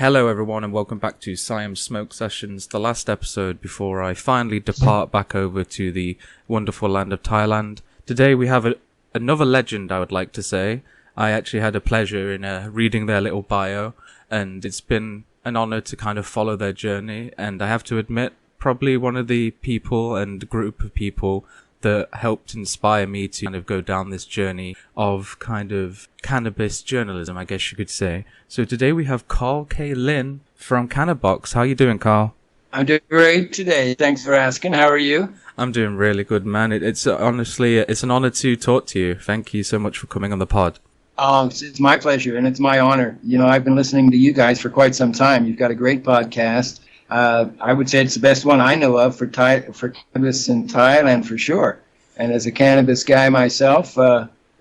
Hello everyone and welcome back to Siam Smoke Sessions, the last episode before I finally depart back over to the wonderful land of Thailand. Today we have another legend, I would like to say. I actually had a pleasure in reading their little bio, and it's been an honor to kind of follow their journey, and I have to admit, probably one of the people and group of people that helped inspire me to kind of go down this journey of kind of cannabis journalism, I guess you could say. So today we have Carl K. Linn from Cannabox. How you doing, Carl? I'm doing great today. Thanks for asking. How are you? I'm doing really good, man. It's honestly, it's an honor to talk to you. Thank you so much for coming on the pod. It's my pleasure, and it's my honor. You know, I've been listening to you guys for quite some time. You've got a great podcast. I would say it's the best one I know of for cannabis in Thailand, for sure. And as a cannabis guy myself,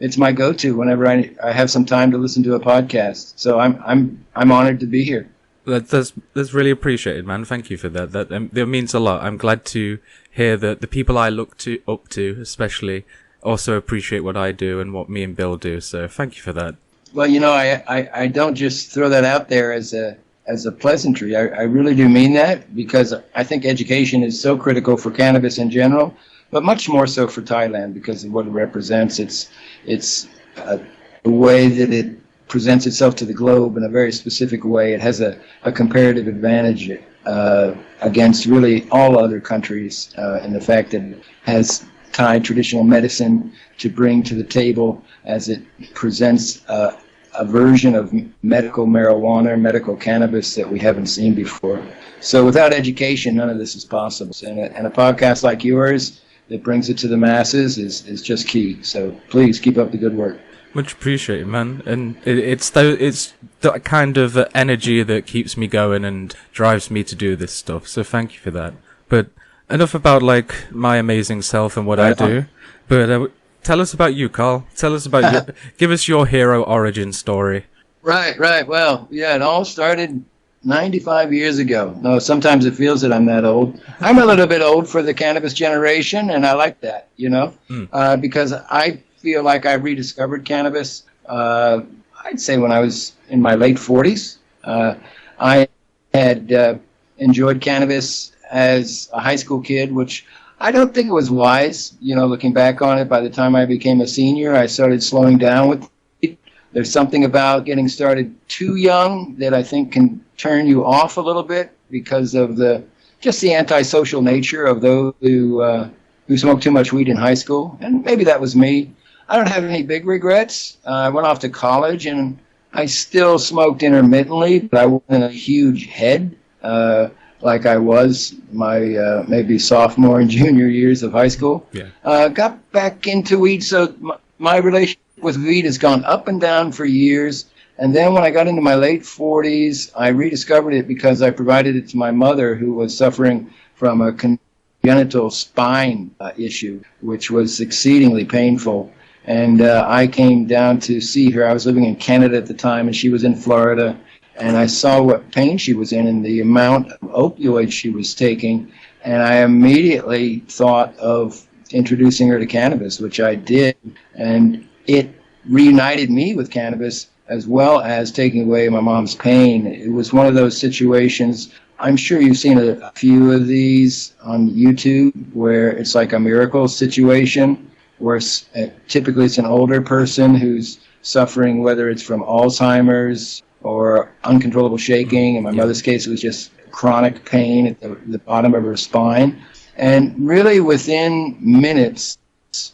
it's my go-to whenever I have some time to listen to a podcast. So I'm honored to be here. That's really appreciated, man. Thank you for that. That means a lot. I'm glad to hear that the people I look up to, especially, also appreciate what I do and what me and Bill do. So thank you for that. Well, you know, I don't just throw that out there as a pleasantry. I really do mean that, because I think education is so critical for cannabis in general, but much more so for Thailand because of what it represents. It's the way that it presents itself to the globe in a very specific way. It has a comparative advantage against really all other countries in the fact that it has Thai traditional medicine to bring to the table as it presents a version of medical marijuana, medical cannabis that we haven't seen before. So without education, none of this is possible. And a podcast like yours that brings it to the masses is just key. So please keep up the good work. Much appreciated, man. And it's that kind of energy that keeps me going and drives me to do this stuff. So thank you for that. But enough about like my amazing self and what I do. But tell us about you, Carl. Tell us about give us your hero origin story. Right. Well, yeah, it all started 95 years ago. No, sometimes it feels that I'm that old. I'm a little bit old for the cannabis generation, and I like that, you know, because I feel like I rediscovered cannabis, I'd say when I was in my late 40s. I had enjoyed cannabis as a high school kid, which I don't think it was wise, you know, looking back on it. By the time I became a senior, I started slowing down with it. There's something about getting started too young that I think can turn you off a little bit because of the antisocial nature of those who smoked too much weed in high school. And maybe that was me. I don't have any big regrets. I went off to college and I still smoked intermittently, but I wasn't a huge head like I was my maybe sophomore and junior years of high school. Yeah. Got back into weed, so my relationship with weed has gone up and down for years. And then when I got into my late 40s, I rediscovered it because I provided it to my mother, who was suffering from a congenital spine issue, which was exceedingly painful. And I came down to see her. I was living in Canada at the time, and she was in Florida. And I saw what pain she was in and the amount of opioids she was taking. And I immediately thought of introducing her to cannabis, which I did. And it reunited me with cannabis as well as taking away my mom's pain. It was one of those situations. I'm sure you've seen a few of these on YouTube where it's like a miracle situation, where typically it's an older person who's suffering, whether it's from Alzheimer's or uncontrollable shaking. In my mother's case, it was just chronic pain at the bottom of her spine. And really within minutes,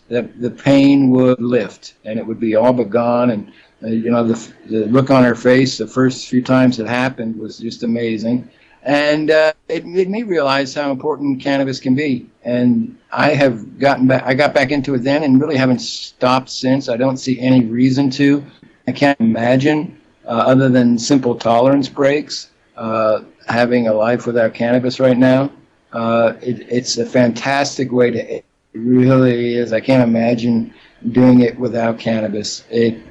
the pain would lift and it would be all but gone. And, you know, the look on her face the first few times it happened was just amazing. And it made me realize how important cannabis can be. And I got back into it then and really haven't stopped since. I don't see any reason to. I can't imagine, other than simple tolerance breaks, having a life without cannabis right now. It's a fantastic way to, it really is. I can't imagine doing it without cannabis. And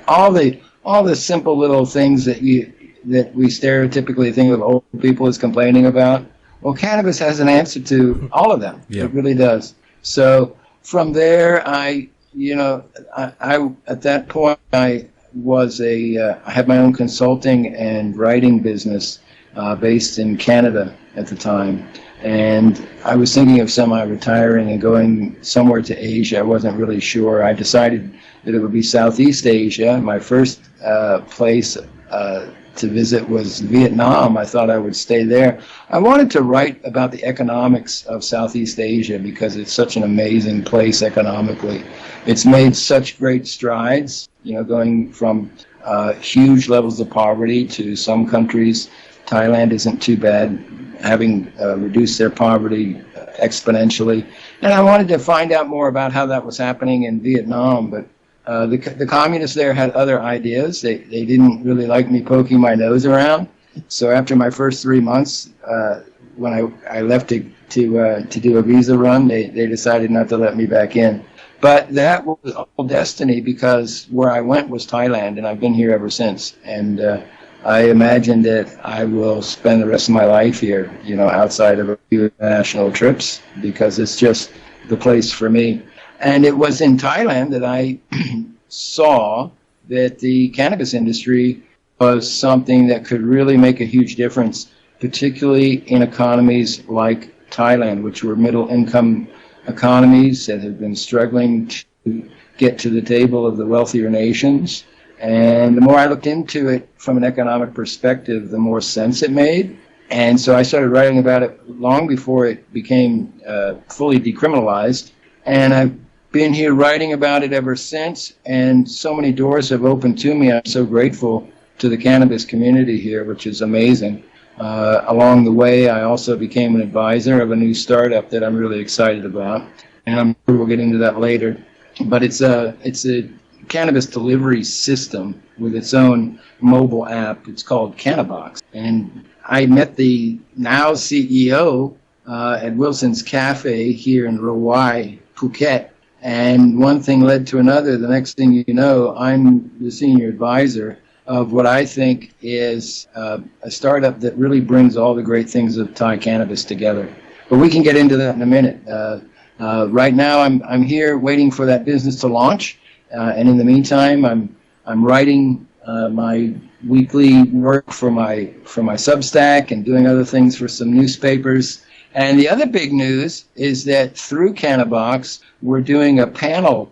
all the simple little things that we stereotypically think of old people as complaining about. Well, cannabis has an answer to all of them. Yep. It really does. So from there, I at that point, I I had my own consulting and writing business based in Canada at the time. And I was thinking of semi-retiring and going somewhere to Asia. I wasn't really sure. I decided that it would be Southeast Asia. My first place to visit was Vietnam. I thought I would stay there. I wanted to write about the economics of Southeast Asia because it's such an amazing place economically. It's made such great strides, going from huge levels of poverty to some countries. Thailand isn't too bad, having reduced their poverty exponentially. And I wanted to find out more about how that was happening in Vietnam, but the communists there had other ideas. They didn't really like me poking my nose around. So after my first 3 months, when I left to do a visa run, they decided not to let me back in. But that was all destiny because where I went was Thailand, and I've been here ever since. And I imagine that I will spend the rest of my life here, outside of a few international trips, because it's just the place for me. And it was in Thailand that I saw that the cannabis industry was something that could really make a huge difference, particularly in economies like Thailand, which were middle-income economies that have been struggling to get to the table of the wealthier nations. And the more I looked into it from an economic perspective, the more sense it made. And so I started writing about it long before it became fully decriminalized. And I've been here writing about it ever since. And so many doors have opened to me. I'm so grateful to the cannabis community here, which is amazing. Along the way, I also became an advisor of a new startup that I'm really excited about. And I'm sure we'll get into that later. But it's a cannabis delivery system with its own mobile app. It's called Cannabox. And I met the now CEO at Wilson's Cafe here in Rawai, Phuket. And one thing led to another. The next thing you know, I'm the senior advisor of what I think is a startup that really brings all the great things of Thai cannabis together. But we can get into that in a minute. Right now, I'm here waiting for that business to launch. And in the meantime, I'm writing my weekly work for my Substack and doing other things for some newspapers. And the other big news is that through Cannabox, we're doing a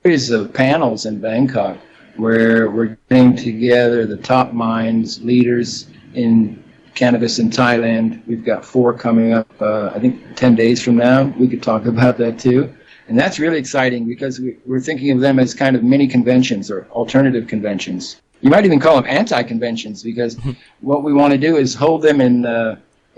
series of panels in Bangkok where we're getting together the top minds, leaders in cannabis in Thailand. We've got 4 coming up, I think 10 days from now. We could talk about that too. And that's really exciting because we're thinking of them as kind of mini conventions or alternative conventions. You might even call them anti-conventions because what we want to do is hold them in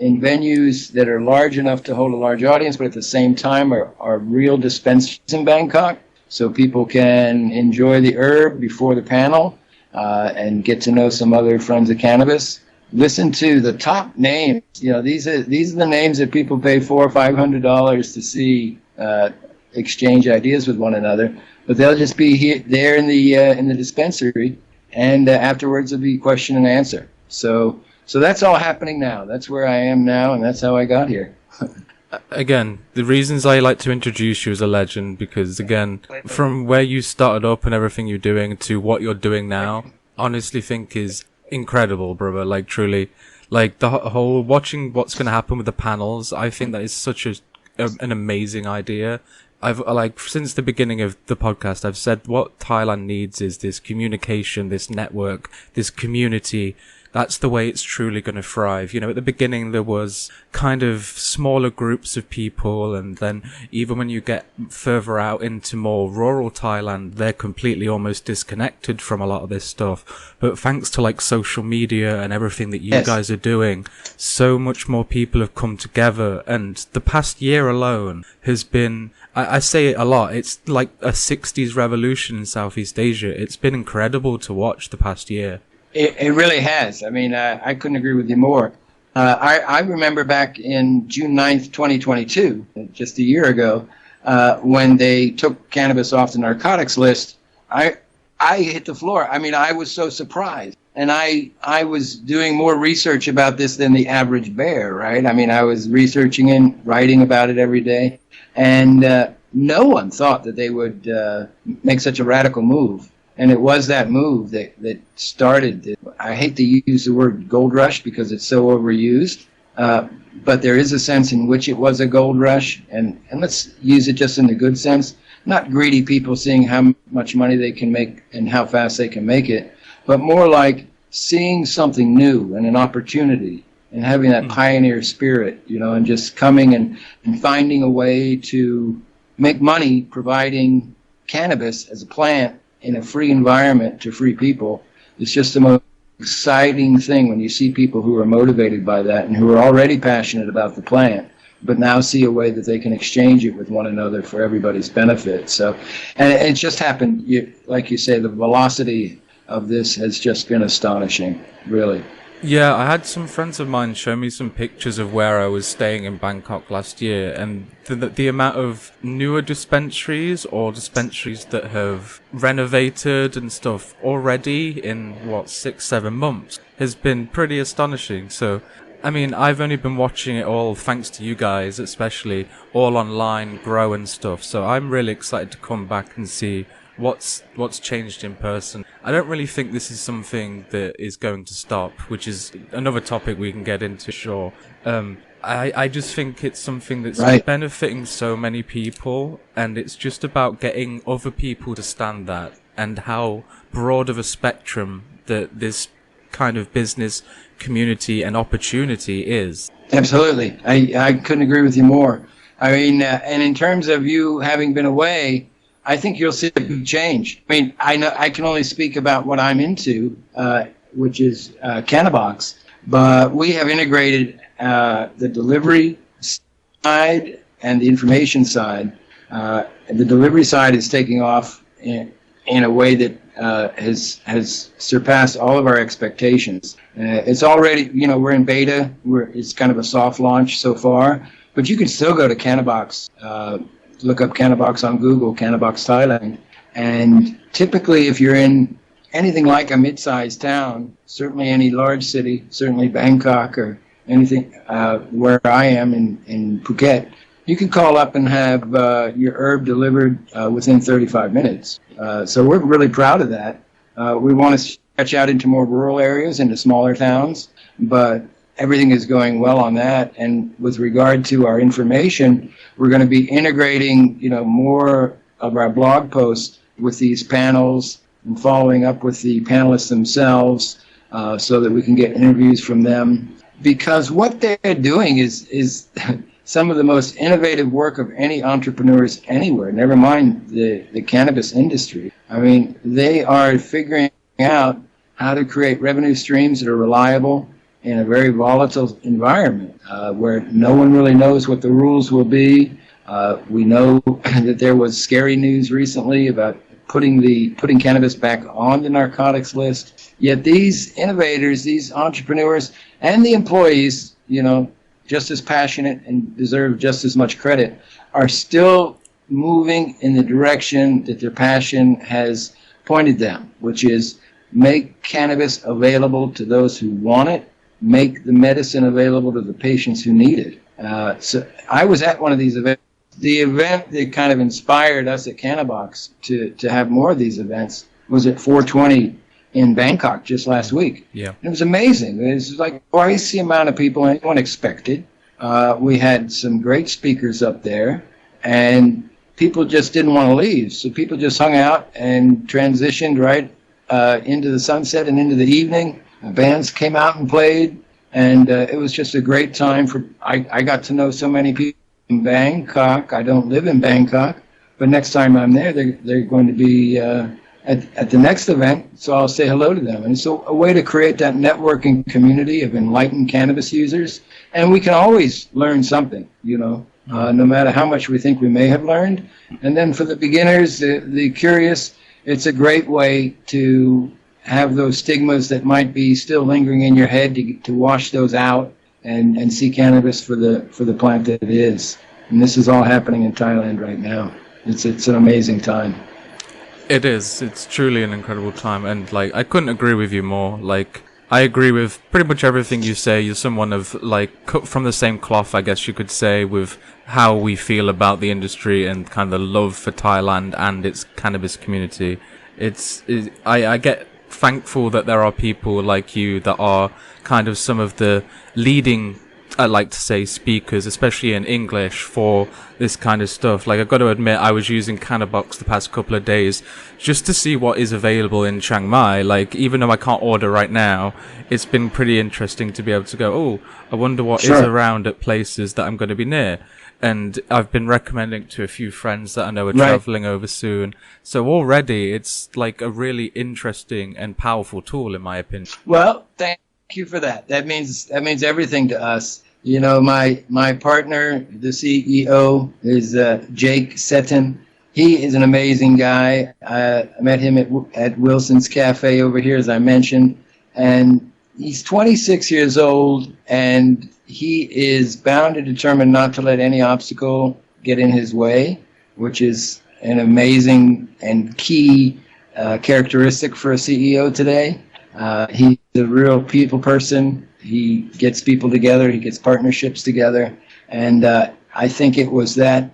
venues that are large enough to hold a large audience, but at the same time are real dispensaries in Bangkok, so people can enjoy the herb before the panel and get to know some other friends of cannabis. Listen to the top names. These are the names that people pay $400 or $500 to see exchange ideas with one another, but they'll just be there in the dispensary, and afterwards there'll be question and answer. So that's all happening now. That's where I am now, and that's how I got here. Again, the reasons I like to introduce you as a legend, because again, from where you started up and everything you're doing to what you're doing now, honestly think is incredible, brother. Like truly, like the whole watching what's going to happen with the panels. I think that is such an amazing idea. I've since the beginning of the podcast, I've said what Thailand needs is this communication, this network, this community. That's the way it's truly going to thrive. At the beginning there was kind of smaller groups of people, and then even when you get further out into more rural Thailand, they're completely almost disconnected from a lot of this stuff. But thanks to social media and everything that you guys are doing, so much more people have come together, and the past year alone has been, I say it a lot, it's like a 60s revolution in Southeast Asia. It's been incredible to watch the past year. It really has. I mean, I couldn't agree with you more. I remember back in June 9th, 2022, just a year ago, when they took cannabis off the narcotics list, I hit the floor. I mean, I was so surprised. And I was doing more research about this than the average bear, right? I mean, I was researching and writing about it every day. And no one thought that they would make such a radical move. And it was that move that started. I hate to use the word gold rush because it's so overused, but there is a sense in which it was a gold rush, and let's use it just in the good sense. Not greedy people seeing how much money they can make and how fast they can make it, but more like seeing something new and an opportunity and having that pioneer spirit, and just coming and finding a way to make money providing cannabis as a plant in a free environment to free people. It's just the most exciting thing when you see people who are motivated by that and who are already passionate about the plant, but now see a way that they can exchange it with one another for everybody's benefit. So, and it just happened, like you say, the velocity of this has just been astonishing, really. Yeah, I had some friends of mine show me some pictures of where I was staying in Bangkok last year, and the amount of newer dispensaries or dispensaries that have renovated and stuff already in, 6-7 months has been pretty astonishing. So, I mean, I've only been watching it all, thanks to you guys, especially, all online, grow and stuff. So I'm really excited to come back and see what's changed in person. I don't really think this is something that is going to stop, which is another topic we can get into, sure. I just think it's something that's benefiting so many people, and it's just about getting other people to stand that, and how broad of a spectrum that this kind of business community and opportunity is. Absolutely. I couldn't agree with you more. I mean, and in terms of you having been away, I think you'll see a big change. I mean, I know I can only speak about what I'm into, which is Cannabox, but we have integrated the delivery side and the information side. The delivery side is taking off in a way that has surpassed all of our expectations. It's already, we're in beta. It's kind of a soft launch so far, but you can still go to Cannabox. Look up Cannabox on Google, Cannabox Thailand. And typically, if you're in anything like a mid-sized town, certainly any large city, certainly Bangkok or anything where I am in Phuket, you can call up and have your herb delivered within 35 minutes. So we're really proud of that. We want to stretch out into more rural areas, into smaller towns, but everything is going well on that. And with regard to our information, we're going to be integrating, more of our blog posts with these panels and following up with the panelists themselves so that we can get interviews from them. Because what they're doing is some of the most innovative work of any entrepreneurs anywhere, never mind the cannabis industry. I mean, they are figuring out how to create revenue streams that are reliable in a very volatile environment where no one really knows what the rules will be. We know that there was scary news recently about putting cannabis back on the narcotics list. Yet these innovators, these entrepreneurs, and the employees, just as passionate and deserve just as much credit, are still moving in the direction that their passion has pointed them, which is make cannabis available to those who want it, make the medicine available to the patients who need it. So I was at one of these events. The event that kind of inspired us at Cannabox to have more of these events was at 420 in Bangkok just last week. Yeah. And it was amazing. It was like twice the amount of people anyone expected. We had some great speakers up there, and people just didn't want to leave. So people just hung out and transitioned right into the sunset and into the evening. Bands came out and played, and it was just a great time. I got to know so many people in Bangkok. I don't live in Bangkok, but next time I'm there, they're going to be at the next event, so I'll say hello to them. And so a way to create that networking community of enlightened cannabis users, and we can always learn something, no matter how much we think we may have learned. And then for the beginners, the curious, it's a great way to have those stigmas that might be still lingering in your head to wash those out and see cannabis for the plant that it is. And this is all happening in Thailand right now. It's an amazing time. It is. It's truly an incredible time, and I couldn't agree with you more. I agree with pretty much everything you say. You're someone of cut from the same cloth, I guess you could say, with how we feel about the industry and kind of the love for Thailand and its cannabis community. I get thankful that there are people like you that are kind of some of the leading, I like to say, speakers, especially in English, for this kind of stuff. Like, I've got to admit, I was using Cannabox the past couple of days just to see what is available in Chiang Mai. Like, even though I can't order right now, it's been pretty interesting to be able to go, oh, I wonder what is around at places that I'm going to be near. And I've been recommending to a few friends that I know are traveling over soon. So already it's like a really interesting and powerful tool, in my opinion. Well, thank you for that. That means everything to us. You know, my partner, the CEO, is Jake Seton. He is an amazing guy. I met him at Wilson's Cafe over here, as I mentioned, and he's 26 years old, and he is bound and determined not to let any obstacle get in his way, which is an amazing and key characteristic for a CEO today. He's a real people person. He gets people together. He gets partnerships together. And I think it was that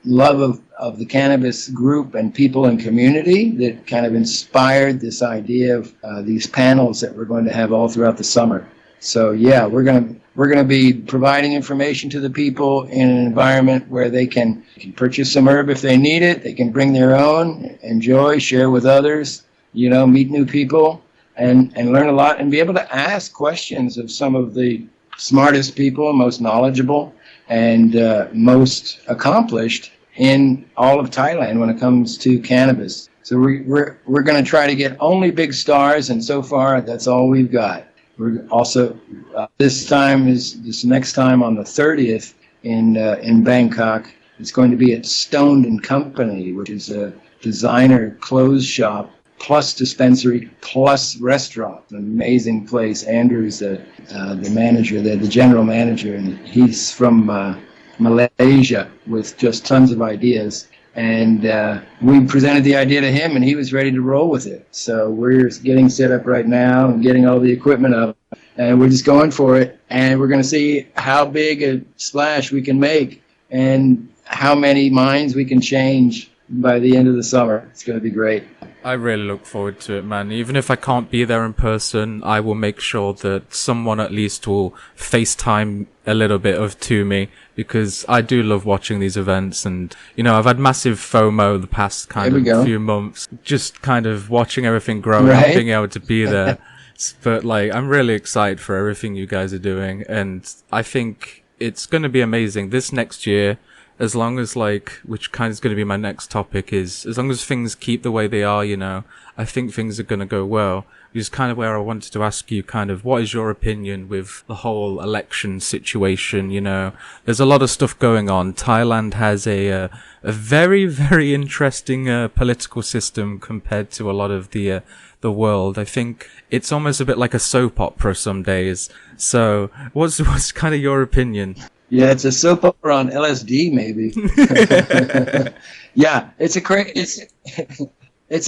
love of the cannabis group and people and community that kind of inspired this idea of these panels that we're going to have all throughout the summer. So yeah, we're going to be providing information to the people in an environment where they can purchase some herb if they need it. They can bring their own, enjoy, share with others, you know, meet new people, and learn a lot, and be able to ask questions of some of the smartest people, most knowledgeable, and most accomplished in all of Thailand when it comes to cannabis. So we're going to try to get only big stars, and so far that's all we've got. We're also this next time on the 30th in Bangkok. It's going to be at Stoned and Company, which is a designer clothes shop plus dispensary plus restaurant. An amazing place. Andrew's the manager there, the general manager, and he's from Malaysia with just tons of ideas. And we presented the idea to him, and he was ready to roll with it. So we're getting set up right now and getting all the equipment up, and we're just going for it. And we're going to see how big a splash we can make and how many minds we can change by the end of the summer. It's going to be great. I really look forward to it, man. Even if I can't be there in person, I will make sure that someone at least will FaceTime a little bit to me, because I do love watching these events. And, you know, I've had massive FOMO the past few months, just kind of watching everything grow and not being able to be there. But, like, I'm really excited for everything you guys are doing, and I think it's going to be amazing this next year. As long as, like, which kind of is going to be my next topic, is as long as things keep the way they are, you know, I think things are going to go well. Which is kind of where I wanted to ask you kind of, what is your opinion with the whole election situation? You know, there's a lot of stuff going on. Thailand has a very, very interesting political system compared to a lot of the world. I think it's almost a bit like a soap opera some days. So what's kind of your opinion? Yeah, it's a soap opera on LSD, maybe. Yeah, it's a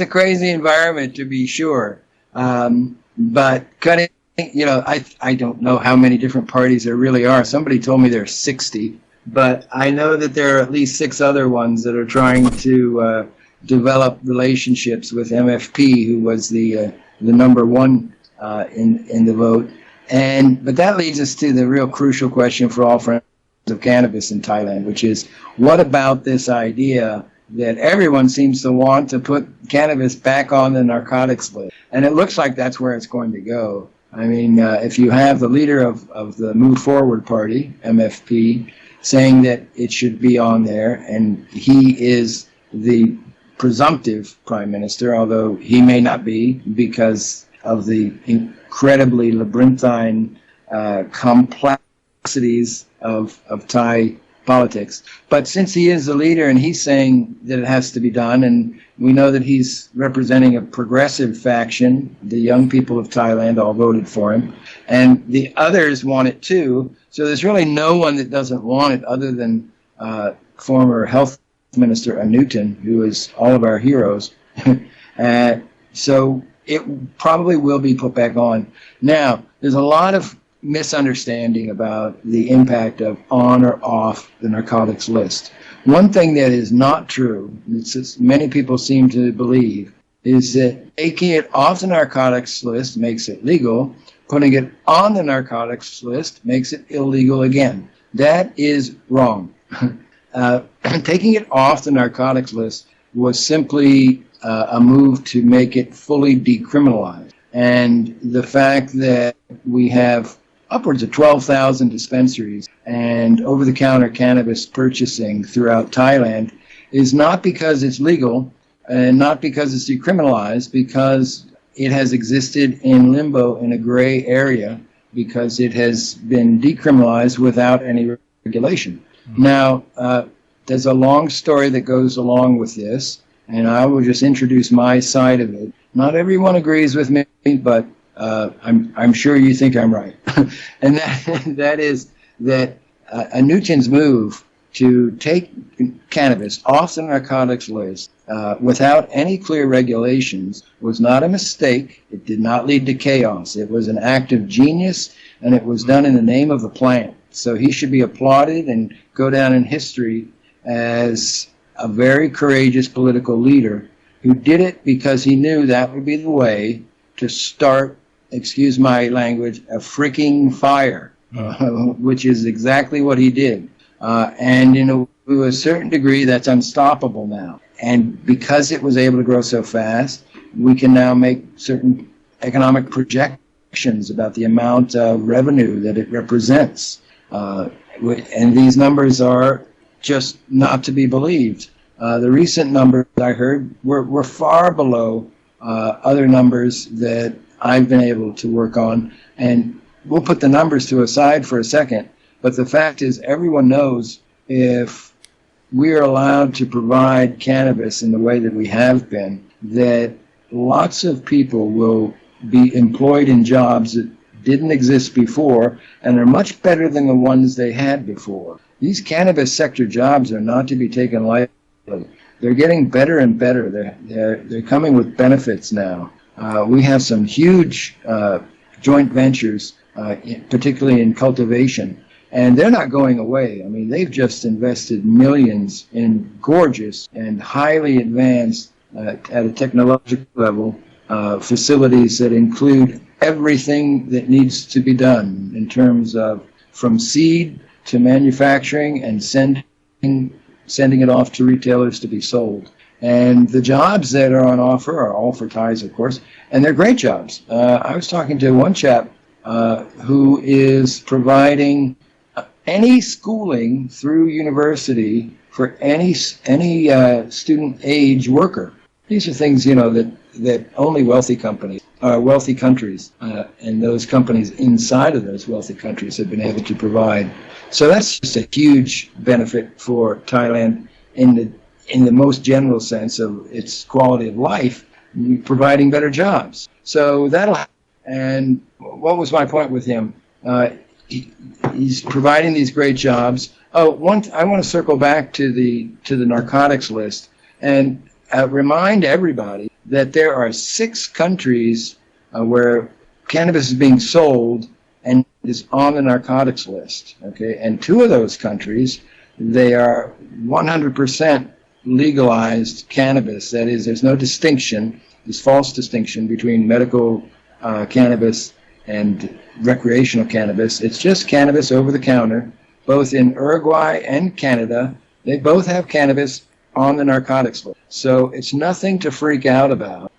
crazy environment, to be sure. But cutting, you know, I don't know how many different parties there really are. Somebody told me there are 60, but I know that there are at least 6 other ones that are trying to develop relationships with MFP, who was the number one in the vote. But that leads us to the real crucial question for all friends of cannabis in Thailand, which is, what about this idea that everyone seems to want to put cannabis back on the narcotics list? And it looks like that's where it's going to go. I mean, if you have the leader of the Move Forward Party, MFP, saying that it should be on there, and he is the presumptive prime minister, although he may not be because of the incredibly labyrinthine complexities of Thai politics. But since he is the leader and he's saying that it has to be done, and we know that he's representing a progressive faction, the young people of Thailand all voted for him, and the others want it too, so there's really no one that doesn't want it other than former health minister Anutin, who is all of our heroes. So it probably will be put back on. Now, there's a lot of misunderstanding about the impact of on or off the narcotics list. One thing that is not true, it's just many people seem to believe, is that taking it off the narcotics list makes it legal, putting it on the narcotics list makes it illegal again. That is wrong. Taking it off the narcotics list was simply a move to make it fully decriminalized. And the fact that we have upwards of 12,000 dispensaries and over-the-counter cannabis purchasing throughout Thailand is not because it's legal and not because it's decriminalized, because it has existed in limbo in a gray area because it has been decriminalized without any regulation. Now, there's a long story that goes along with this, and I will just introduce my side of it. Not everyone agrees with me, but I'm sure you think I'm right. And that is that Anutin's move to take cannabis off the narcotics list without any clear regulations was not a mistake. It did not lead to chaos. It was an act of genius, and it was done in the name of the plant. So he should be applauded and go down in history as a very courageous political leader who did it because he knew that would be the way to start, excuse my language, a freaking fire, which is exactly what he did. And to a certain degree, that's unstoppable now. And because it was able to grow so fast, we can now make certain economic projections about the amount of revenue that it represents. And these numbers are just not to be believed. The recent numbers I heard were far below other numbers that I've been able to work on. And we'll put the numbers to aside for a second. But the fact is, everyone knows if we are allowed to provide cannabis in the way that we have been, that lots of people will be employed in jobs that didn't exist before and are much better than the ones they had before. These cannabis sector jobs are not to be taken lightly. They're getting better and better. They're coming with benefits now. We have some huge joint ventures, particularly in cultivation. And they're not going away. I mean, they've just invested millions in gorgeous and highly advanced, at a technological level, facilities that include everything that needs to be done in terms of from seed to manufacturing and sending it off to retailers to be sold. And the jobs that are on offer are all for Thais, of course, and they're great jobs. I was talking to one chap who is providing any schooling through university for any student age worker. These are things, that only wealthy countries, and those companies inside of those wealthy countries have been able to provide. So that's just a huge benefit for Thailand in the most general sense of its quality of life, providing better jobs. So that'll happen. And what was my point with him? He's providing these great jobs. I want to circle back to the narcotics list and remind everybody that there are 6 countries where cannabis is being sold and is on the narcotics list. Okay, and 2 of those countries, they are 100% legalized cannabis. That is, there's no distinction, this false distinction between medical cannabis and recreational cannabis. It's just cannabis over the counter. Both in Uruguay and Canada, they both have cannabis on the narcotics list. So it's nothing to freak out about,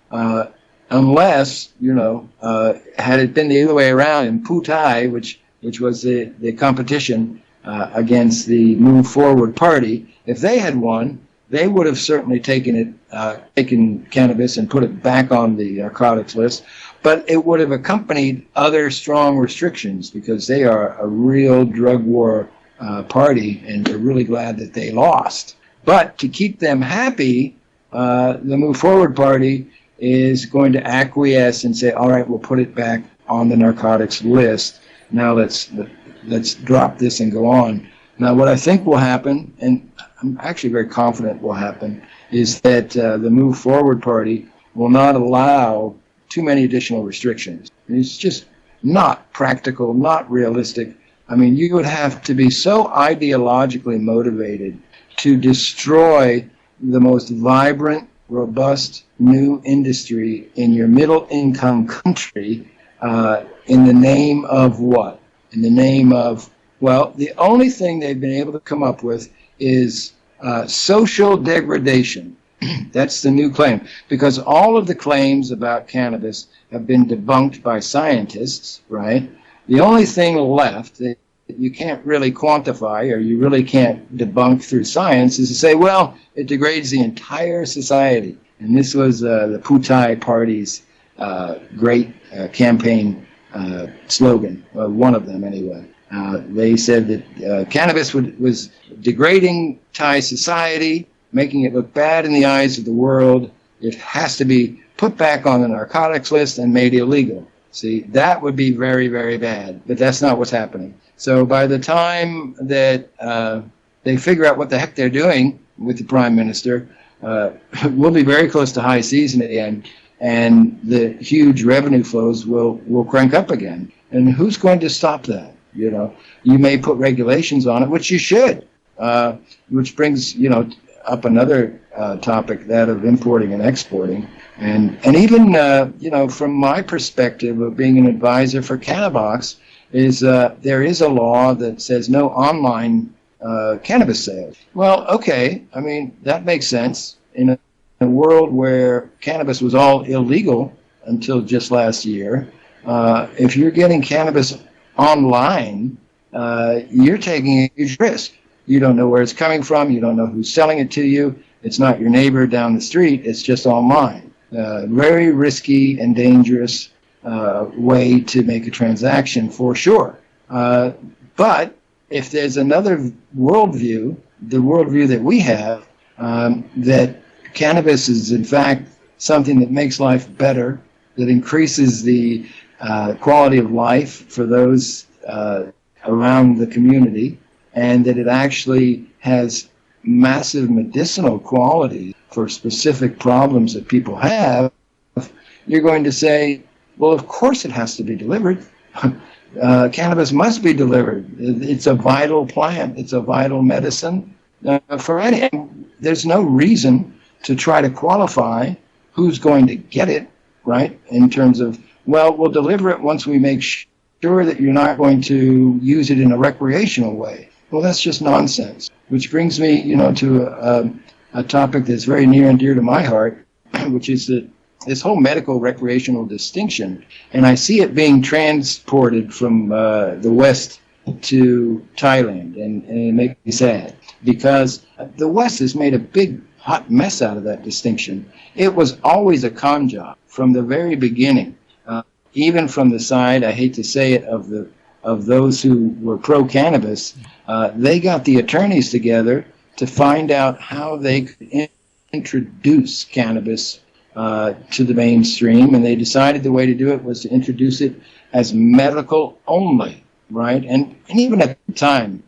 unless, had it been the other way around in Putai, which was the competition against the Move Forward Party, if they had won, they would have certainly taken cannabis and put it back on the narcotics list. But it would have accompanied other strong restrictions because they are a real drug war party, and we're really glad that they lost. But to keep them happy, the Move Forward Party is going to acquiesce and say, all right, we'll put it back on the narcotics list. Now let's drop this and go on. Now what I think will happen, and I'm actually very confident will happen, is that the Move Forward Party will not allow too many additional restrictions. It's just not practical, not realistic. I mean, you would have to be so ideologically motivated to destroy the most vibrant, robust new industry in your middle income country in the name of what? In the name of, well, the only thing they've been able to come up with is social degradation. That's the new claim, because all of the claims about cannabis have been debunked by scientists, right? The only thing left that you can't really quantify or you really can't debunk through science is to say, well, it degrades the entire society. And this was the Putai Party's great campaign slogan, one of them anyway. They said that cannabis was degrading Thai society, making it look bad in the eyes of the world. It has to be put back on the narcotics list and made illegal. See, that would be very, very bad, but that's not what's happening. So by the time that they figure out what the heck they're doing with the Prime Minister, we'll be very close to high season at the end, and the huge revenue flows will crank up again. And who's going to stop that? You know, you may put regulations on it, which you should, which brings, up another topic, that of importing and exporting. And even, from my perspective of being an advisor for Cannabox, is there is a law that says no online cannabis sales. Well, okay, I mean, that makes sense. In a world where cannabis was all illegal until just last year, if you're getting cannabis online, you're taking a huge risk. You don't know where it's coming from. You don't know who's selling it to you. It's not your neighbor down the street. It's just online. Very risky and dangerous way to make a transaction for sure. But if there's another worldview, the worldview that we have, that cannabis is in fact something that makes life better, that increases the quality of life for those around the community, and that it actually has massive medicinal quality for specific problems that people have, you're going to say, well, of course it has to be delivered. Cannabis must be delivered. It's a vital plant. It's a vital medicine for any. There's no reason to try to qualify who's going to get it, right, in terms of, well, we'll deliver it once we make sure that you're not going to use it in a recreational way. Well, that's just nonsense, which brings me, to a topic that's very near and dear to my heart, which is that this whole medical recreational distinction, and I see it being transported from the West to Thailand, and it makes me sad, because the West has made a big hot mess out of that distinction. It was always a con job from the very beginning, even from the side, I hate to say it, of those who were pro-cannabis. They got the attorneys together to find out how they could introduce cannabis to the mainstream, and they decided the way to do it was to introduce it as medical only, right? And even at the time,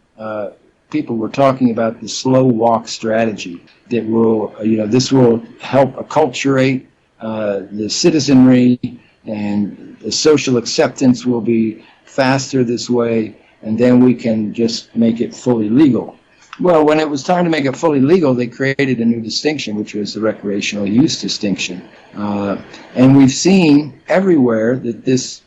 people were talking about the slow walk strategy that will, this will help acculturate the citizenry, and the social acceptance will be faster this way, and then we can just make it fully legal. Well, when it was time to make it fully legal, they created a new distinction, which was the recreational use distinction. And we've seen everywhere that this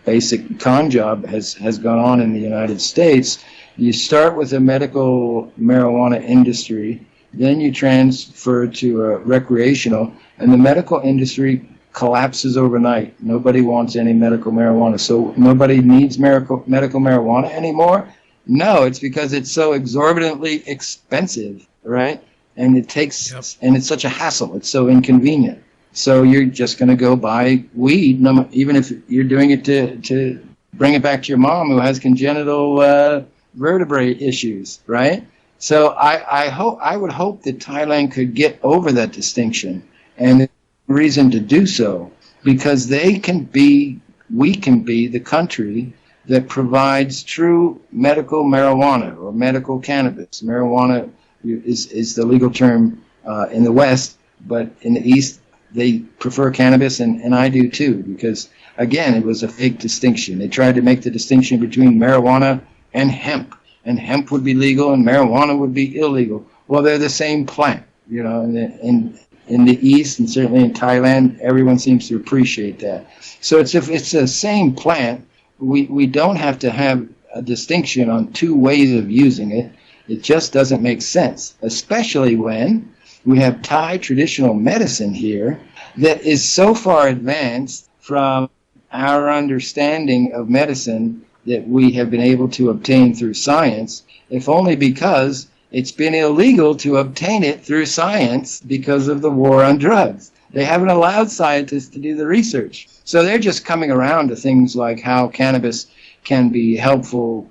basic con job has gone on in the United States. You start with a medical marijuana industry, then you transfer to a recreational, and the medical industry collapses overnight. Nobody wants any medical marijuana. So nobody needs medical marijuana anymore? No, it's because it's so exorbitantly expensive, right? And it takes, and it's such a hassle. It's so inconvenient. So you're just going to go buy weed, even if you're doing it to bring it back to your mom who has congenital vertebrae issues, right? So I would hope that Thailand could get over that distinction, and the reason to do so, because we can be the country that provides true medical marijuana or medical cannabis. Marijuana is the legal term in the West, but in the East they prefer cannabis, and I do too, because again, it was a fake distinction. They tried to make the distinction between marijuana and hemp would be legal and marijuana would be illegal. Well, they're the same plant, and in the East and certainly in Thailand, everyone seems to appreciate that. So it's if it's the same plant, we don't have to have a distinction on two ways of using it. It just doesn't make sense, especially when we have Thai traditional medicine here that is so far advanced from our understanding of medicine that we have been able to obtain through science, if only because it's been illegal to obtain it through science because of the war on drugs. They haven't allowed scientists to do the research. So they're just coming around to things like how cannabis can be helpful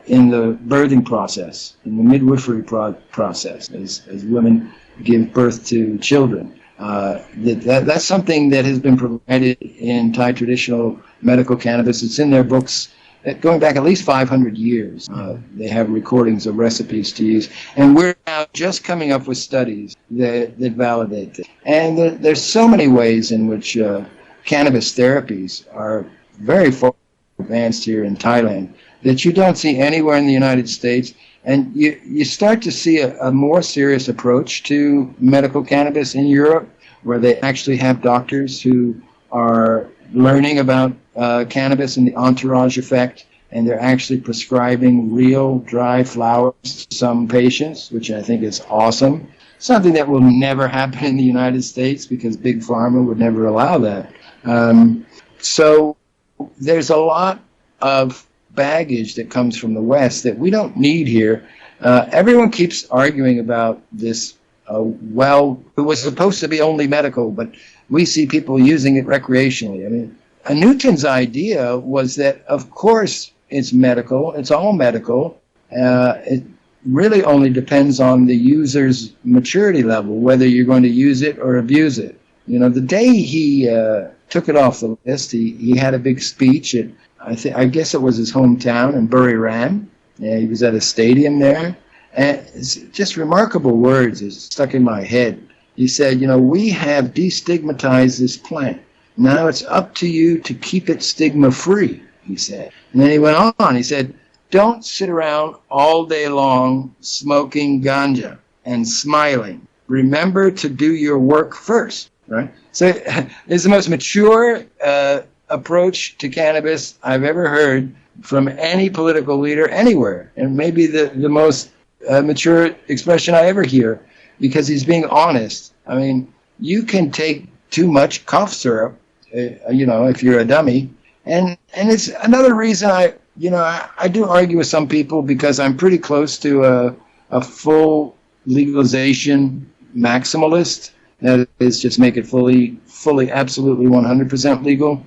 in the birthing process, in the midwifery process, as women give birth to children. That's something that has been provided in Thai traditional medical cannabis. It's in their books going back at least 500 years. They have recordings of recipes to use. And we're now just coming up with studies that validate this. And there's so many ways in which cannabis therapies are very far advanced here in Thailand that you don't see anywhere in the United States. And you start to see a more serious approach to medical cannabis in Europe, where they actually have doctors who are learning about cannabis and the entourage effect, and they're actually prescribing real dry flowers to some patients, which I think is awesome. Something that will never happen in the United States because Big Pharma would never allow that. So there's a lot of baggage that comes from the West that we don't need here. Everyone keeps arguing about this, it was supposed to be only medical, but we see people using it recreationally. I mean, Newton's idea was that, of course, it's medical, it's all medical. It really only depends on the user's maturity level, whether you're going to use it or abuse it. You know, the day he took it off the list, he had a big speech at, I guess it was his hometown in Buriram. Yeah, he was at a stadium there. And it's just remarkable words. It's stuck in my head. He said, you know, we have destigmatized this plant. Now it's up to you to keep it stigma-free, he said. And then he went on. He said, don't sit around all day long smoking ganja and smiling. Remember to do your work first, right? So it's the most mature approach to cannabis I've ever heard from any political leader anywhere, and maybe the most mature expression I ever hear, because he's being honest. I mean, you can take too much cough syrup, if you're a dummy, and it's another reason I do argue with some people, because I'm pretty close to a full legalization maximalist. That is, just make it fully, absolutely 100% legal.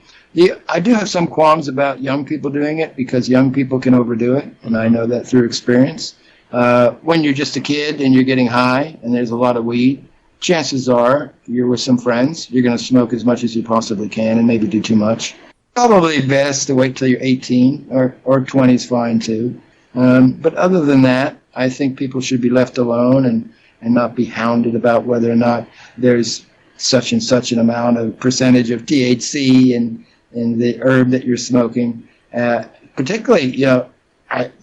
I do have some qualms about young people doing it, because young people can overdo it, and I know that through experience. When you're just a kid and you're getting high and there's a lot of weed, chances are you're with some friends, you're going to smoke as much as you possibly can and maybe do too much. Probably best to wait till you're 18, or 20 is fine too. But other than that, I think people should be left alone and not be hounded about whether or not there's such and such an amount of percentage of THC in the herb that you're smoking. Particularly,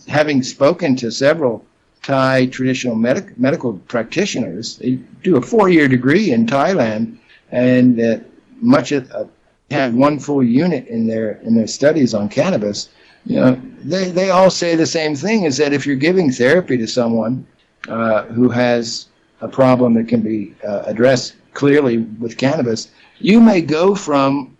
having spoken to several Thai traditional medical practitioners, they do a 4-year degree in Thailand, and had one full unit in their studies on cannabis. They all say the same thing: is that if you're giving therapy to someone who has a problem that can be addressed clearly with cannabis, you may go from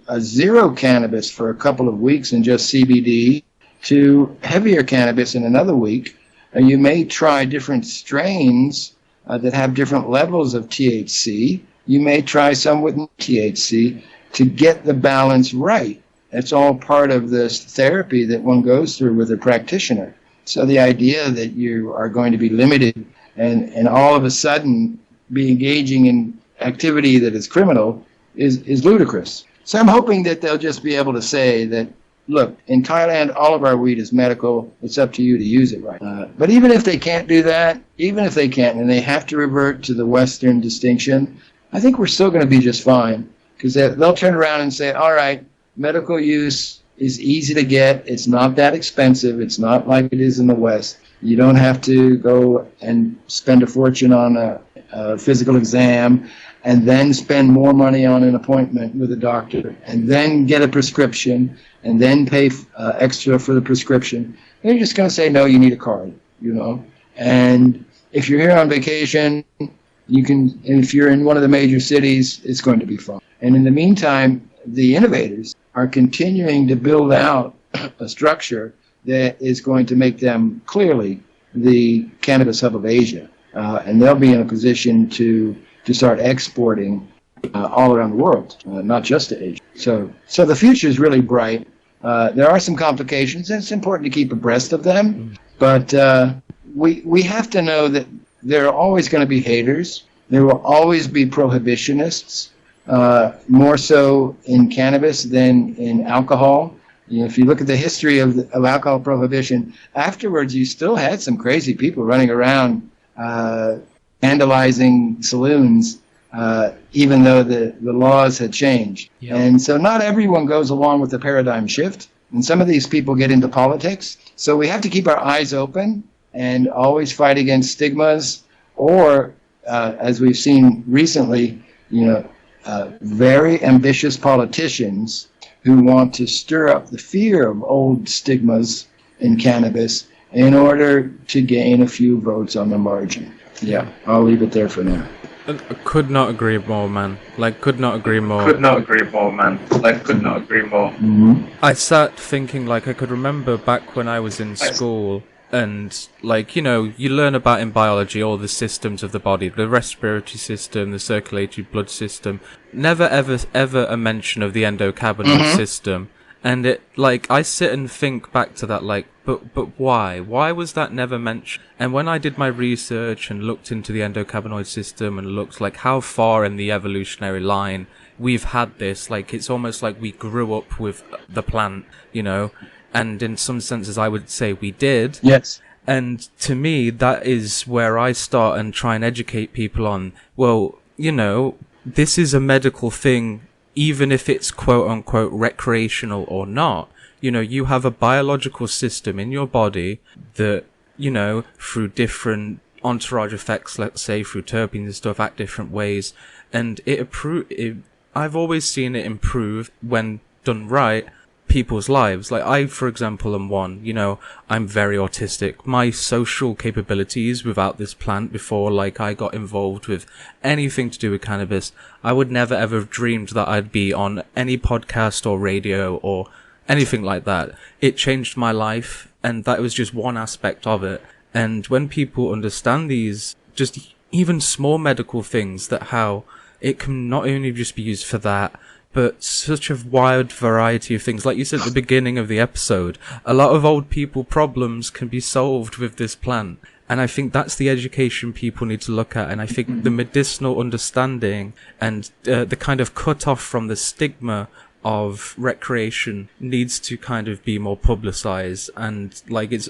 a zero cannabis for a couple of weeks and just CBD to heavier cannabis in another week. And you may try different strains that have different levels of THC. You may try some with THC to get the balance right. It's all part of this therapy that one goes through with a practitioner. So the idea that you are going to be limited and all of a sudden be engaging in activity that is criminal is ludicrous. So I'm hoping that they'll just be able to say that, look, in Thailand, all of our weed is medical. It's up to you to use it right. But even if they can't do that, and they have to revert to the Western distinction, I think we're still going to be just fine, because they'll turn around and say, all right, medical use is easy to get. It's not that expensive. It's not like it is in the West. You don't have to go and spend a fortune on a physical exam, and then spend more money on an appointment with a doctor, and then get a prescription, and then pay extra for the prescription. They're just going to say, no, you need a card, And if you're here on vacation, you can, and if you're in one of the major cities, it's going to be fun. And in the meantime, the innovators are continuing to build out a structure that is going to make them clearly the cannabis hub of Asia. And they'll be in a position to start exporting all around the world, not just to Asia. So the future is really bright. There are some complications, and it's important to keep abreast of them. But we have to know that there are always going to be haters. There will always be prohibitionists, more so in cannabis than in alcohol. If you look at the history of alcohol prohibition, afterwards you still had some crazy people running around vandalizing saloons, even though the laws had changed. Yep. And so not everyone goes along with the paradigm shift, and some of these people get into politics. So we have to keep our eyes open and always fight against stigmas, or as we've seen recently, very ambitious politicians who want to stir up the fear of old stigmas in cannabis in order to gain a few votes on the margin. Yeah, I'll leave it there for now. I could not agree more, man. Could not agree more. Mm-hmm. I sat thinking, I could remember back when I was in school, and, you learn about in biology all the systems of the body, the respiratory system, the circulatory blood system. Never, ever a mention of the endocannabinoid system. And I sit and think back to that, but why? Why was that never mentioned? And when I did my research and looked into the endocannabinoid system and looked how far in the evolutionary line we've had this, it's almost like we grew up with the plant, and in some senses I would say we did. Yes. And to me, that is where I start and try and educate people on, well, this is a medical thing, even if it's quote-unquote recreational or not. You have a biological system in your body that, through different entourage effects, let's say, through terpenes and stuff, act different ways. And I've always seen it improve, when done right, people's lives. I, for example, am one, I'm very autistic. My social capabilities without this plant, before I got involved with anything to do with cannabis, I would never ever have dreamed that I'd be on any podcast or radio or anything like that. It changed my life, and that was just one aspect of it. And when people understand these, just even small medical things, that how it can not only just be used for that, but such a wide variety of things. Like you said at the beginning of the episode, a lot of old people problems can be solved with this plant. And I think that's the education people need to look at. And I think the medicinal understanding and the kind of cut off from the stigma of recreation needs to kind of be more publicized. And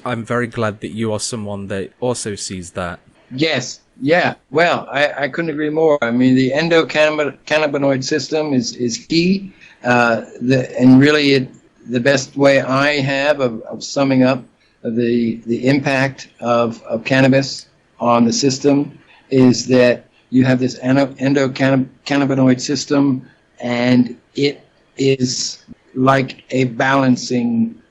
I'm very glad that you are someone that also sees that. Yes. Yeah, well, I couldn't agree more. I mean, the endocannabinoid system is key, and really the best way I have of summing up the impact of cannabis on the system is that you have this endocannabinoid system, and it is like a balancing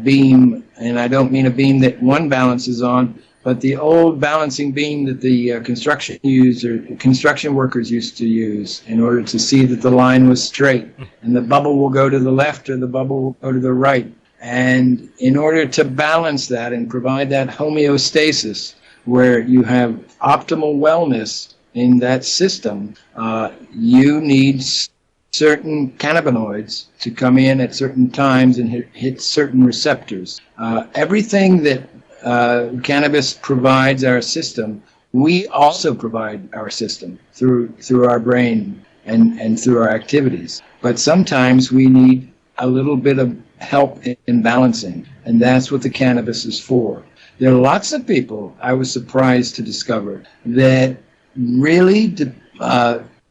beam, and I don't mean a beam that one balances on, but the old balancing beam that the construction workers used to use in order to see that the line was straight, and the bubble will go to the left or the bubble will go to the right. And in order to balance that and provide that homeostasis where you have optimal wellness in that system, you need certain cannabinoids to come in at certain times and hit certain receptors. Everything that cannabis provides our system, we also provide our system through our brain and through our activities. But sometimes we need a little bit of help in balancing, and that's what the cannabis is for. There are lots of people, I was surprised to discover, that really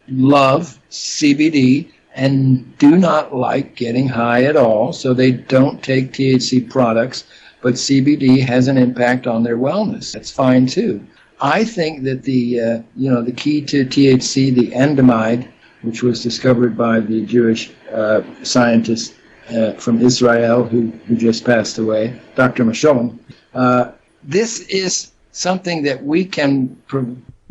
love CBD and do not like getting high at all, so they don't take THC products. But CBD has an impact on their wellness. That's fine too. I think that the key to THC, the andamide, which was discovered by the Jewish scientist from Israel who just passed away, Dr. Meshulam, this is something that we can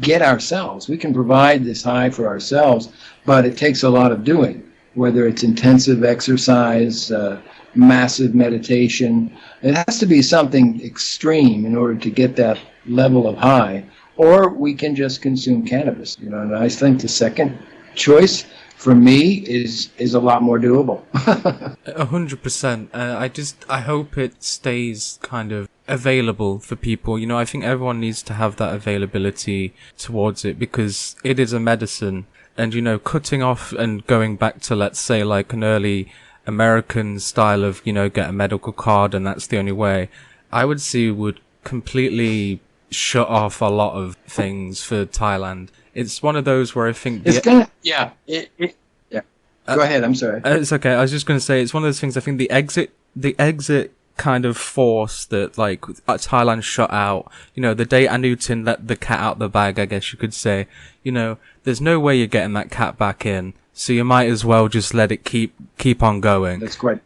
get ourselves. We can provide this high for ourselves, but it takes a lot of doing, whether it's intensive exercise, massive meditation. It has to be something extreme in order to get that level of high, or we can just consume cannabis. And I think the second choice for me is a lot more doable. 100%. I hope it stays kind of available for people. I think everyone needs to have that availability towards it, because it is a medicine. And, cutting off and going back to, let's say, like an early American style of, get a medical card and that's the only way, I would see would completely shut off a lot of things for Thailand. It's one of those where I think yeah. Go ahead. I'm sorry. It's okay. I was just going to say, it's one of those things. I think the exit kind of force that like Thailand shut out. The day Anutin let the cat out the bag, I guess you could say. There's no way you're getting that cat back in. So you might as well just let it keep on going. That's great.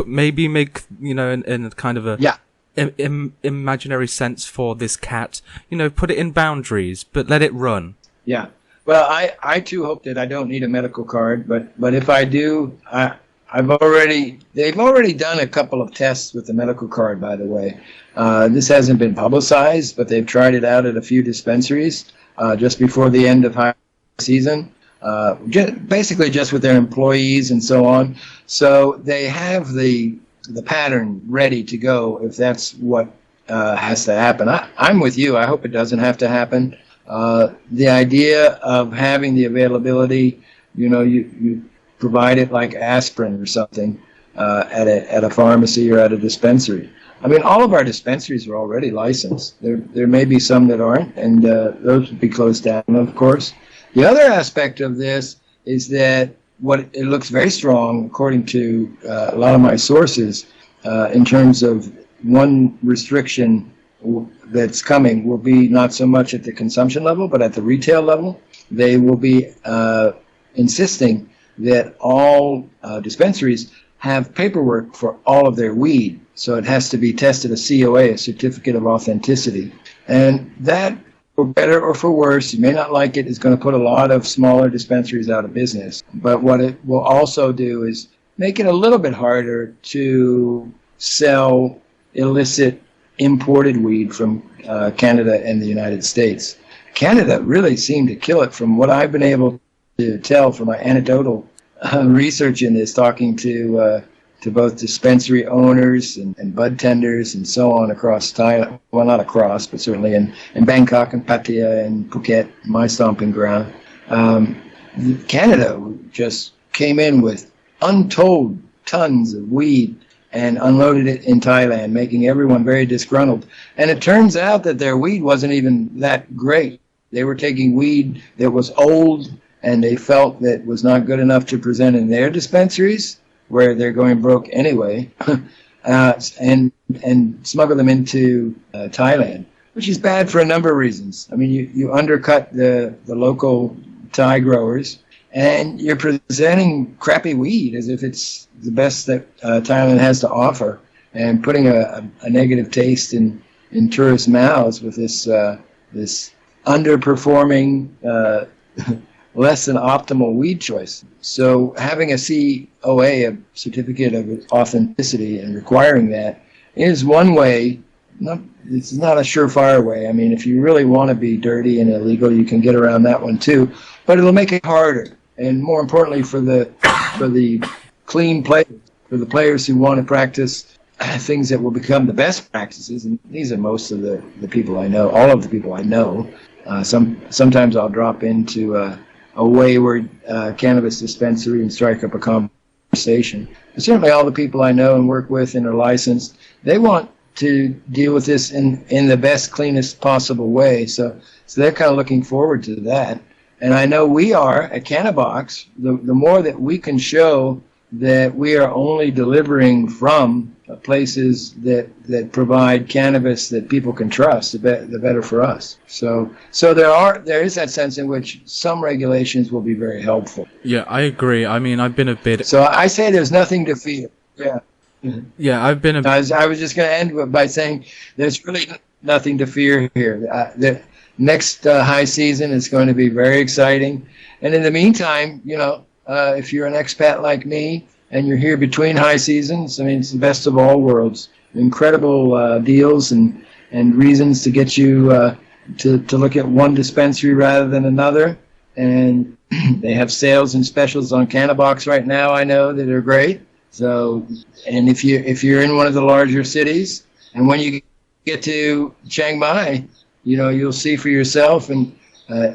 Maybe make in a kind of a imaginary sense for this cat. Put it in boundaries, but let it run. Yeah. Well, I too hope that I don't need a medical card, but if I do, they've already done a couple of tests with the medical card, by the way. This hasn't been publicized, but they've tried it out at a few dispensaries just before the end of high season. Basically just with their employees and so on. So they have the pattern ready to go if that's what has to happen. I'm with you. I hope it doesn't have to happen. The idea of having the availability, you provide it like aspirin or something at a pharmacy or at a dispensary. I mean, all of our dispensaries are already licensed. There may be some that aren't, and those would be closed down, of course. The other aspect of this is that it looks very strong, according to a lot of my sources, in terms of one restriction that's coming will be not so much at the consumption level, but at the retail level. They will be insisting that all dispensaries have paperwork for all of their weed. So it has to be tested, a COA, a certificate of authenticity. And that, for better or for worse, you may not like it, is going to put a lot of smaller dispensaries out of business. But what it will also do is make it a little bit harder to sell illicit imported weed from Canada and the United States. Canada really seemed to kill it, from what I've been able to tell from my anecdotal research in this, talking to both dispensary owners and bud tenders and so on across Thailand. Well, not across, but certainly in Bangkok and Pattaya and Phuket, my stomping ground. Canada just came in with untold tons of weed and unloaded it in Thailand, making everyone very disgruntled. And it turns out that their weed wasn't even that great. They were taking weed that was old and they felt that was not good enough to present in their dispensaries, where they're going broke anyway, and smuggle them into Thailand, which is bad for a number of reasons. I mean, you undercut the local Thai growers, and you're presenting crappy weed as if it's the best that Thailand has to offer, and putting a negative taste in tourist mouths with this underperforming, less than optimal weed choice. So having a COA, a certificate of authenticity, and requiring that is one way. It's not a surefire way. I mean, if you really want to be dirty and illegal, you can get around that one too, but it'll make it harder. And more importantly, for the clean players, for the players who want to practice things that will become the best practices, and these are most of the people I know, all of the people I know. Sometimes I'll drop into a wayward cannabis dispensary and strike up a conversation. But certainly all the people I know and work with and are licensed, they want to deal with this in the best, cleanest possible way. So they're kind of looking forward to that. And I know we are at Cannabox. The more that we can show that we are only delivering from places that provide cannabis that people can trust, the better for us. So there is that sense in which some regulations will be very helpful. Yeah, I agree. I mean, I've been a bit. So I say there's nothing to fear. Yeah. Yeah, I've been a. I was just going to end by saying there's really nothing to fear here. The next high season is going to be very exciting, and in the meantime, if you're an expat like me and you're here between high seasons, I mean, it's the best of all worlds. Incredible deals and reasons to get you to look at one dispensary rather than another. And they have sales and specials on Cannabox right now, I know, that are great. So, and if you're in one of the larger cities, and when you get to Chiang Mai, you'll see for yourself and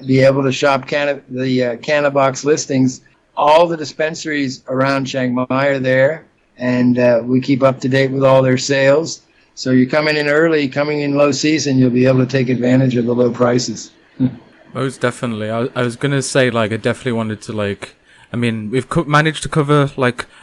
be able to shop the Cannabox listings. All the dispensaries around Chiang Mai are there, and we keep up to date with all their sales. So you're coming in early, coming in low season, you'll be able to take advantage of the low prices. Most definitely. I was going to say, I definitely wanted to, I mean, we've managed to cover,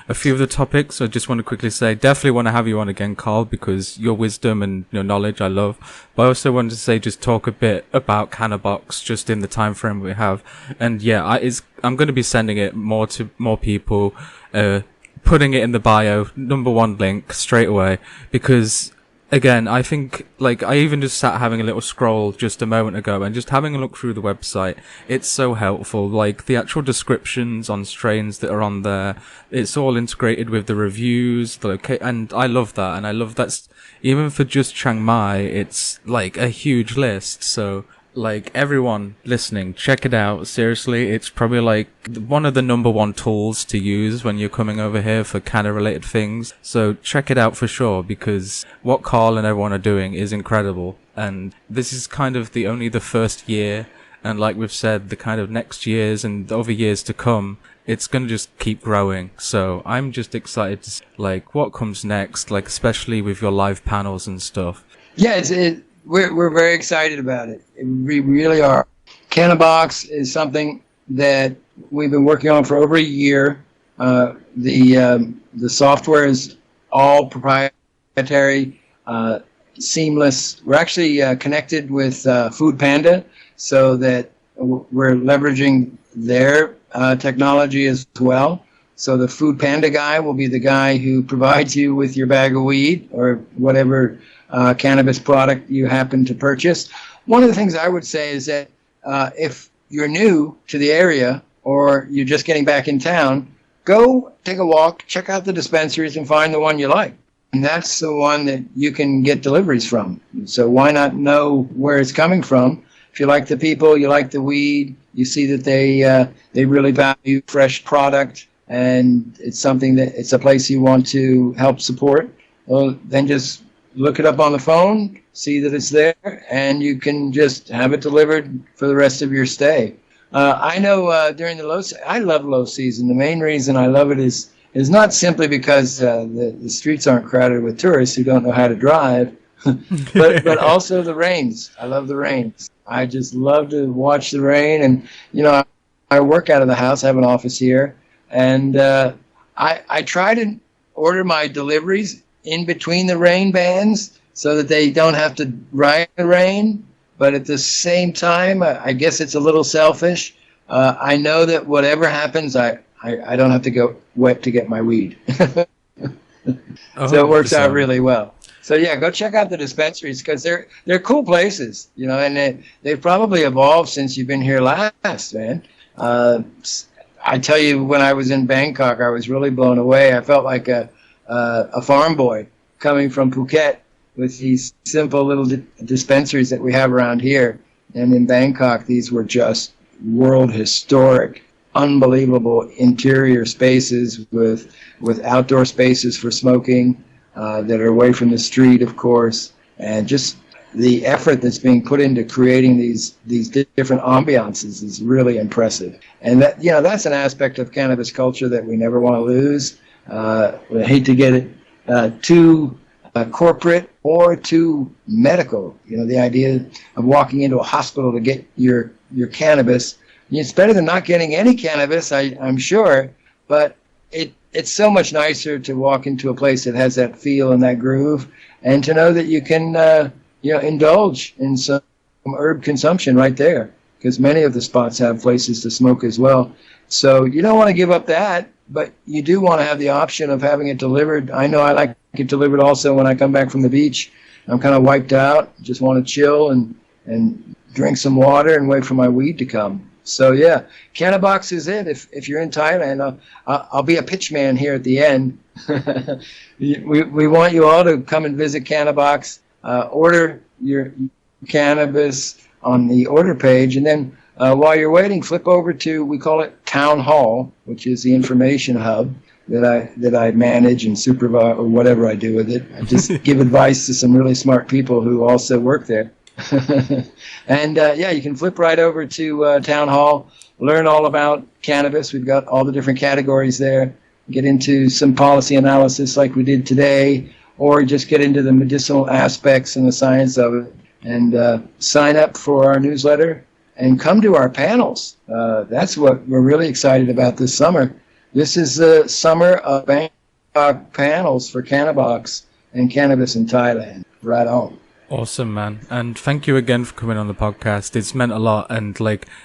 a few of the topics. So I just want to quickly say, definitely want to have you on again, Carl, because your wisdom and your knowledge I love. But I also wanted to say, just talk a bit about Cannabox, just in the time frame we have. And yeah, I'm going to be sending it more to more people, putting it in the bio, #1 link straight away, because again, I think, I even just sat having a little scroll just a moment ago and just having a look through the website. It's so helpful. The actual descriptions on strains that are on there, it's all integrated with the reviews, and I love that. And I love that even for just Chiang Mai, it's a huge list. So, everyone listening, check it out. Seriously, it's probably one of the #1 tools to use when you're coming over here for canna related things. So check it out for sure, because what Carl and everyone are doing is incredible. And this is kind of only the first year. And like we've said, the kind of next years and the other years to come, it's going to just keep growing. So I'm just excited to see, what comes next, especially with your live panels and stuff. Yeah, We're very excited about it. We really are. Cannabox is something that we've been working on for over a year. The software is all proprietary, seamless. We're actually connected with Food Panda, so that we're leveraging their technology as well. So the Food Panda guy will be the guy who provides you with your bag of weed or whatever cannabis product you happen to purchase. One of the things I would say is that if you're new to the area or you're just getting back in town, go take a walk, check out the dispensaries and find the one you like. And that's the one that you can get deliveries from. So why not know where it's coming from? If you like the people, you like the weed, you see that they really value fresh product, and it's a place you want to help support, well, then just look it up on the phone, see that it's there, and you can just have it delivered for the rest of your stay. I know during I love low season. The main reason I love it is not simply because the streets aren't crowded with tourists who don't know how to drive, but also the rains. I love the rains. I just love to watch the rain, and I work out of the house. I have an office here, and I try to order my deliveries in between the rain bands so that they don't have to ride the rain. But at the same time, I guess it's a little selfish. I know that whatever happens, I don't have to go wet to get my weed. So it works out really well. So yeah, go check out the dispensaries, because they're cool places, and they've probably evolved since you've been here last, man. I tell you, when I was in Bangkok, I was really blown away. I felt like a farm boy coming from Phuket with these simple little dispensaries that we have around here. And in Bangkok, these were just world historic, unbelievable interior spaces with outdoor spaces for smoking that are away from the street, of course. And just the effort that's being put into creating these different ambiances is really impressive. And that's an aspect of cannabis culture that we never want to lose. I hate to get it too corporate or too medical. The idea of walking into a hospital to get your cannabis. It's better than not getting any cannabis, I'm sure, but it's so much nicer to walk into a place that has that feel and that groove, and to know that you can indulge in some herb consumption right there, because many of the spots have places to smoke as well. So you don't want to give up that, but you do want to have the option of having it delivered. I know I like it delivered also when I come back from the beach. I'm kind of wiped out, just want to chill and drink some water and wait for my weed to come. So yeah, Cannabox is it. If you're in Thailand, I'll be a pitch man here at the end. we want you all to come and visit Cannabox. Order your cannabis on the order page, and then while you're waiting, flip over to, we call it Town Hall, which is the information hub that I manage and supervise, or whatever I do with it. I just give advice to some really smart people who also work there. And you can flip right over to Town Hall, learn all about cannabis. We've got all the different categories there. Get into some policy analysis like we did today, or just get into the medicinal aspects and the science of it, and sign up for our newsletter and come to our panels. That's what we're really excited about this summer. This is the summer of Bangkok panels for Cannabox and cannabis in Thailand. Right on. Awesome, man. And thank you again for coming on the podcast. It's meant a lot. And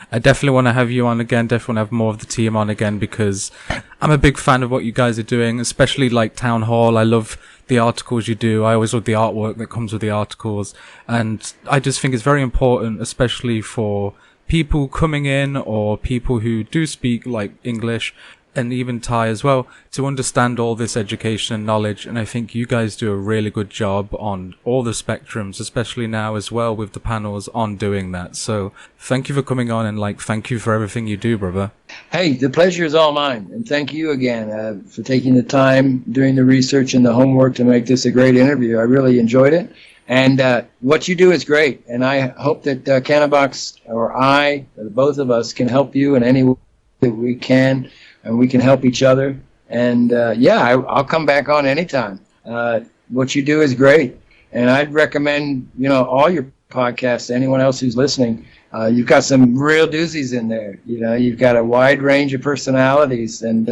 I definitely want to have you on again. Definitely want to have more of the team on again, because I'm a big fan of what you guys are doing, especially Town Hall. I love the articles you do. I always love the artwork that comes with the articles. And I just think it's very important, especially for people coming in or people who do speak English and even Thai as well, to understand all this education and knowledge. And I think you guys do a really good job on all the spectrums, especially now as well with the panels on doing that. So thank you for coming on, and thank you for everything you do, brother. Hey, the pleasure is all mine. And thank you again for taking the time, doing the research and the homework to make this a great interview. I really enjoyed it. And what you do is great. And I hope that Cannabox, or both of us, can help you in any way that we can, and we can help each other. And I'll come back on anytime. What you do is great, and I'd recommend all your podcasts to anyone else who's listening. You've got some real doozies in there. You've got a wide range of personalities, and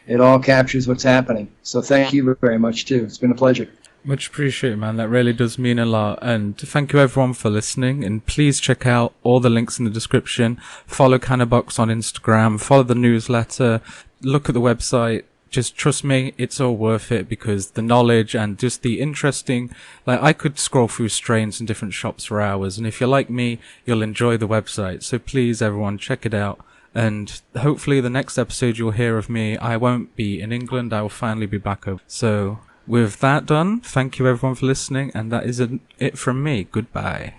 it all captures what's happening. So thank you very much too. It's been a pleasure. Much appreciated, man. That really does mean a lot. And thank you everyone for listening. And please check out all the links in the description. Follow Cannabox on Instagram. Follow the newsletter. Look at the website. Just trust me, it's all worth it, because the knowledge and just the interesting, I could scroll through strains in different shops for hours. And if you're like me, you'll enjoy the website. So please, everyone, check it out. And hopefully the next episode you'll hear of me, I won't be in England. I will finally be back over. So with that done, thank you everyone for listening, and that is it from me. Goodbye.